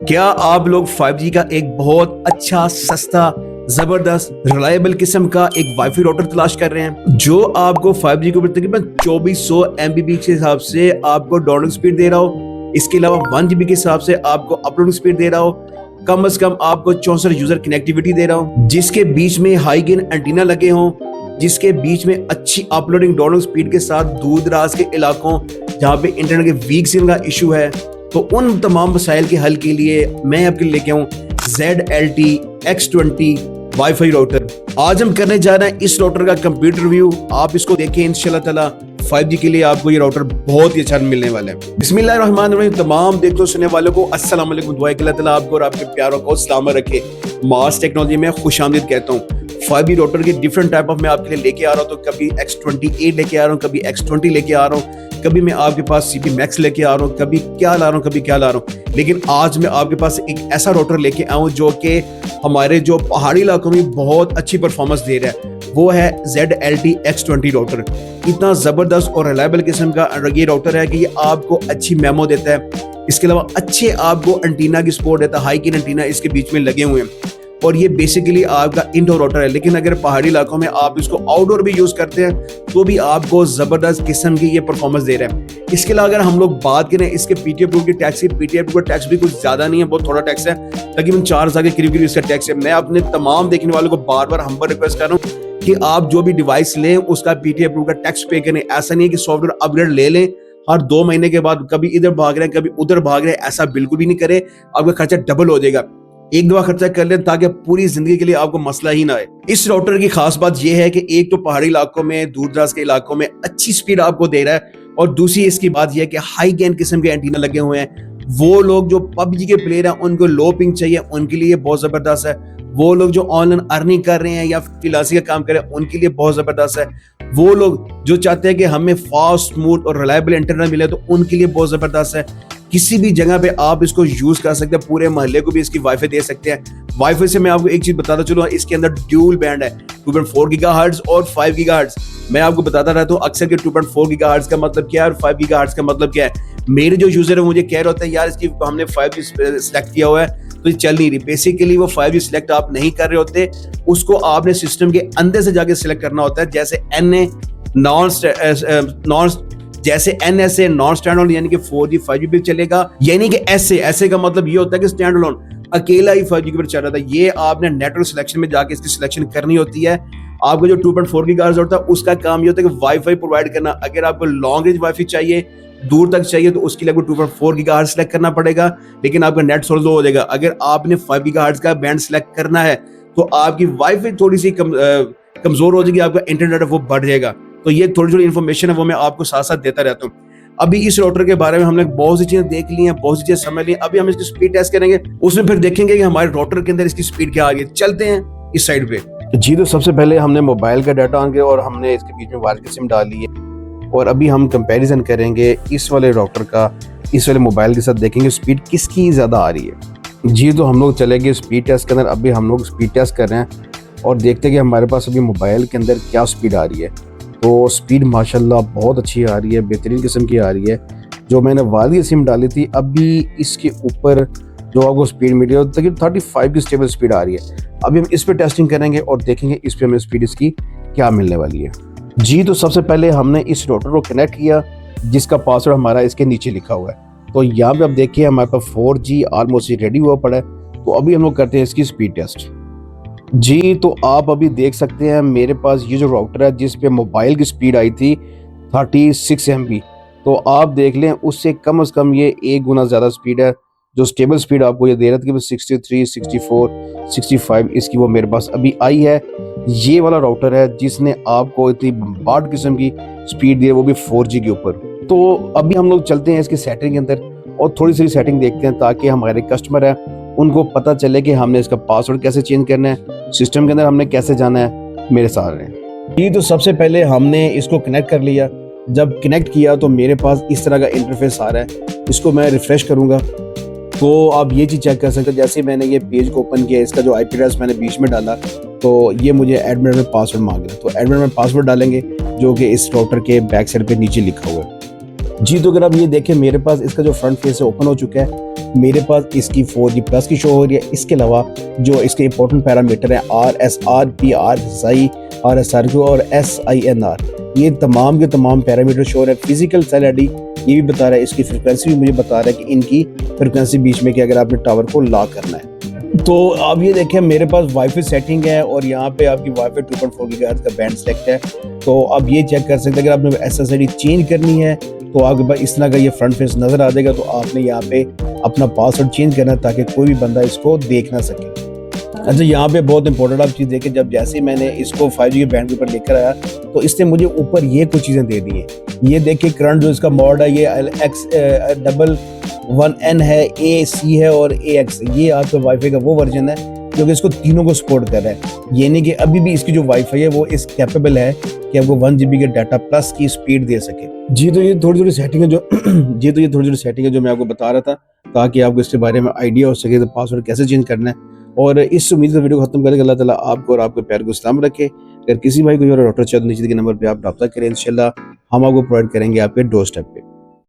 क्या आप लोग 5G का एक बहुत अच्छा, सस्ता, जबरदस्त, रिलायबल किस्म का एक वाईफाई राउटर तलाश कर रहे हैं जो आपको 5G के ऊपर तकरीबन 2400 MBPS के हिसाब से आपको डाउनलोड स्पीड दे रहा हो, इसके अलावा 1 GB के हिसाब से आपको अपलोडिंग स्पीड दे रहा हो, कम से कम आपको 64 यूजर कनेक्टिविटी दे रहा हो, जिसके बीच में हाई गेन एंटीना लगे हों, जिसके बीच में अच्छी अपलोडिंग डाउनलोड स्पीड के साथ दूर दराज के इलाकों जहाँ पे इंटरनेट के वीक सिग्नल का इशू है, तो उन तमाम मसाइल के हल के लिए मैं आपके लिए लेके आऊँ ZLT X20 वाईफाई राउटर। आज हम करने जा रहे हैं इस राउटर का कंप्यूटर रिव्यू। आप इसको देखें, इंशाल्लाह ताला 5G के लिए आपको ये राउटर बहुत ही अच्छा मिलने वाला है। बिस्मिल्लाहिर्रहमानिर्रहीम। तमाम देखने सुनने वालों को अस्सलाम वालेकुम। दुआ है कि अल्लाह ताला आपको और आपके प्यारों को सलामत रखे। मास टेक्नोलॉजी में खुशामदीद कहता हूँ। 5G राउटर के डिफरेंट टाइप ऑफ मैं आपके लिए लेके आ रहा हूँ। तो कभी X28 लेके आ रहा हूँ, कभी X20 लेके आ रहा हूँ, कभी मैं आपके पास CP Max लेके आ रहा हूँ, कभी क्या ला रहा हूँ, कभी क्या ला रहा हूँ। लेकिन आज मैं आपके पास एक ऐसा राउटर लेके आऊँ जो कि हमारे जो पहाड़ी इलाकों में बहुत अच्छी परफॉर्मेंस दे रहा है, वो है ZLT X20 राउटर। इतना जबरदस्त और रिलायबल किस्म का ये राउटर है कि ये आपको अच्छी मेमो देता है। इसके अलावा अच्छे आपको एंटीना की सपोर्ट देता है। हाई गेन एंटीना इसके बीच में लगे हुए हैं और ये बेसिकली आपका इंडोर राउटर है। लेकिन अगर पहाड़ी इलाकों में आप इसको आउटडोर भी यूज करते हैं तो भी आपको जबरदस्त किस्म की ये परफॉर्मेंस दे रहे हैं। इसके अलावा अगर हम लोग बात करें इसके PTF की टैक्स की, PTF का टैक्स भी कुछ ज्यादा नहीं है, बहुत थोड़ा टैक्स है, तकरीबन 4000 के करीब इसका टैक्स है। मैं अपने तमाम देखने वालों को बार बार हम्बल रिक्वेस्ट कर रहा हूँ कि आप जो भी डिवाइस लें उसका PTF का टैक्स पे करें। ऐसा नहीं है कि सॉफ्टवेयर अपग्रेड ले लें हर 2 महीने के बाद कभी इधर भाग रहे हैं कभी उधर भाग रहे हैं, ऐसा बिल्कुल भी नहीं करें। आपका खर्चा डबल हो जाएगा। एक दफा खर्चा कर लें ताकि पूरी जिंदगी के लिए आपको मसला ही ना आए। इस राउटर की खास बात यह है कि एक तो पहाड़ी इलाकों में, दूर दराज के इलाकों में अच्छी स्पीड आपको दे रहा है, और दूसरी इसकी बात यह है कि हाई गेन किस्म के एंटीना लगे हुए हैं। वो लोग जो PUBG के प्लेयर हैं उनको लो पिंग चाहिए, उनके लिए बहुत जबरदस्त है। वो लोग जो ऑनलाइन अर्निंग कर रहे हैं या फ्रीलांसिंग का काम कर रहे हैं उनके लिए बहुत जबरदस्त है। वो लोग जो चाहते हैं कि हमें फास्ट, स्मूथ और रिलायबल इंटरनेट मिले तो उनके लिए बहुत जबरदस्त है। किसी भी जगह पे आप इसको यूज कर सकते हैं, पूरे मोहल्ले को भी इसकी वाईफाई दे सकते हैं। वाईफाई से मैं आपको एक चीज बताता चलूं, इसके अंदर ड्यूल बैंड है, 2.4 GHz और 5 GHz। मैं आपको बताता रहता हूँ अक्सर कि 2.4 GHz का मतलब क्या है और 5 GHz का मतलब क्या है। मेरे जो यूजर है मुझे कह रहे होते हैं यार इसकी हमने 5G सिलेक्ट किया हुआ है तो ये चल नहीं रही। बेसिकली वो 5G सिलेक्ट आप नहीं कर रहे होते, उसको आपने सिस्टम के अंदर से जाके सिलेक्ट करना होता है। जैसे जैसे NSA नॉन स्टैंड अलोन, यानी कि 4G 5G पे चलेगा, यानी कि ऐसे का मतलब ये होता है कि स्टैंड अलोन अकेला ही 5G के ऊपर चल रहा था। ये आपने नेटवर्क सिलेक्शन में जाके इसकी सिलेक्शन करनी होती है। आपको जो 2.4 GHz होता है उसका काम ये होता है कि वाईफाई प्रोवाइड करना। अगर आपको लॉन्ग रेंज वाईफाई चाहिए, दूर तक चाहिए, तो उसके लिए आपको 2.4 GHz सिलेक्ट करना पड़ेगा, लेकिन आपका नेट स्लो हो जाएगा। अगर आपने 5 GHz का बैंड सिलेक्ट करना है तो आपकी वाईफाई थोड़ी सी कमजोर हो जाएगी, आपका इंटरनेट वो बढ़ जाएगा। तो ये थोड़ी इन्फॉर्मेशन है वो मैं आपको साथ साथ देता रहता हूँ। अभी इस राउटर के बारे में हमने बहुत सी चीजें देख ली हैं, बहुत सी चीजें समझ ली। अभी हम इसकी स्पीड टेस्ट करेंगे, उसमें फिर देखेंगे कि हमारे राउटर के अंदर इसकी स्पीड क्या आ गई। चलते हैं इस साइड पे। जी, तो सबसे पहले हमने मोबाइल का डाटा ऑन किया और हमने इसके बीच में वायर की सिम डाली है, और अभी हम कंपैरिजन करेंगे इस वाले राउटर का इस वाले मोबाइल के साथ, देखेंगे स्पीड किसकी ज्यादा आ रही है। जी, तो हम लोग चले गए स्पीड टेस्ट के अंदर। अभी हम लोग स्पीड टेस्ट कर रहे हैं और देखते हैं कि हमारे पास अभी मोबाइल के अंदर क्या स्पीड आ रही है। तो स्पीड माशाल्लाह बहुत अच्छी आ रही है, बेहतरीन किस्म की आ रही है। जो मैंने वाली सिम डाली थी अभी इसके ऊपर जो आपको स्पीड मिली है तकरीबन 35 की स्टेबल स्पीड आ रही है। अभी हम इस पर टेस्टिंग करेंगे और देखेंगे इस पर हमें स्पीड इसकी क्या मिलने वाली है। जी, तो सबसे पहले हमने इस राउटर को कनेक्ट किया जिसका पासवर्ड हमारा इसके नीचे लिखा हुआ है। तो यहाँ पे आप देखिए हमारे पास 4G ऑलमोस्ट रेडी हुआ पड़ा है। तो अभी हम लोग करते हैं इसकी स्पीड टेस्ट। जी, तो आप अभी देख सकते हैं मेरे पास ये जो राउटर है जिस पे मोबाइल की स्पीड आई थी 36 MB, तो आप देख लें उससे कम से कम ये 1 गुना ज़्यादा स्पीड है। जो स्टेबल स्पीड आपको ये दे रहा था कि 63, 64, 65 इसकी वो मेरे पास अभी आई है। ये वाला राउटर है जिसने आपको इतनी बम्बार्ड किस्म की स्पीड दी है, वो भी 4G के ऊपर। तो अभी हम लोग चलते हैं इसकी सेटिंग के अंदर और थोड़ी सी सेटिंग देखते हैं ताकि हमारे कस्टमर है उनको पता चले कि हमने इसका पासवर्ड कैसे चेंज करना है, सिस्टम के अंदर हमने कैसे जाना है। मेरे साथ रहें। ये तो सबसे पहले हमने इसको कनेक्ट कर लिया। जब कनेक्ट किया तो मेरे पास इस तरह का इंटरफेस आ रहा है। इसको मैं रिफ्रेश करूंगा तो आप ये चीज़ चेक कर सकते हो। जैसे मैंने ये पेज को ओपन किया, इसका जो IP एड्रेस मैंने बीच में डाला तो ये मुझे एडमिन में पासवर्ड मांग रहा है। तो एडमिन में पासवर्ड डालेंगे जो कि इस राउटर के बैक साइड पे नीचे लिखा हुआ है। जी, तो अगर आप ये देखें मेरे पास इसका जो फ्रंट फेस है ओपन हो चुका है। मेरे पास इसकी 4G प्लस की शो हो रही है। इसके अलावा जो इसके इंपॉर्टेंट पैरामीटर हैं RSR, PR, SI, RSR और SINR, ये तमाम के तमाम पैरामीटर शो है। फिजिकल सेल आईडी ये भी बता रहा है, इसकी फ्रिक्वेंसी भी मुझे बता रहा है कि इनकी फ्रिक्वेंसी बीच में कि अगर आपने टावर को लॉक करना है। तो आप ये देखें मेरे पास वाईफाई सेटिंग है और यहाँ पे आपकी वाईफाई 2.4 गीगाहर्ट्ज़ का बैंड सेलेक्ट है। तो आप ये चेक कर सकते हैं अगर आपने SSID चेंज करनी है तो आपके पास इस तरह का ये फ्रंट फेस नज़र आ जाएगा। तो आपने यहाँ पे अपना पासवर्ड चेंज करना है ताकि कोई भी बंदा इसको देख ना सके। अच्छा, यहाँ पे बहुत इंपॉर्टेंट आप चीज़ देखें, जब जैसे ही मैंने इसको 5G के बैंड के ऊपर लेकर आया तो इसने मुझे ऊपर ये कुछ चीज़ें दे दी हैं। ये देखिए करंट जो इसका मॉड है ये X11N है, AC है और AX। ये आपके वाईफाई का वो वर्जन है जो कि इसको तीनों को सपोर्ट कर रहा है। ये नहीं कि अभी भी इसकी जो वाईफाई है वो इस कैपेबल है कि आपको 1 GB के डाटा प्लस की स्पीड दे सके। जी तो ये थोड़ी थोड़ी सेटिंग है जो मैं आपको बता रहा था ताकि आपको इसके बारे में आइडिया हो सके तो पासवर्ड कैसे चेंज करना है। और इस उम्मीद से वीडियो को खत्म करेंगे। अल्लाह ताला आपको और आपके प्यार को सलाम रखे। अगर किसी भाई को डॉक्टर चंद नीचे के नंबर पे आप रब्ता करें, इंशाल्लाह हम आपको प्रोवाइड करेंगे आपके डोर स्टेप पे।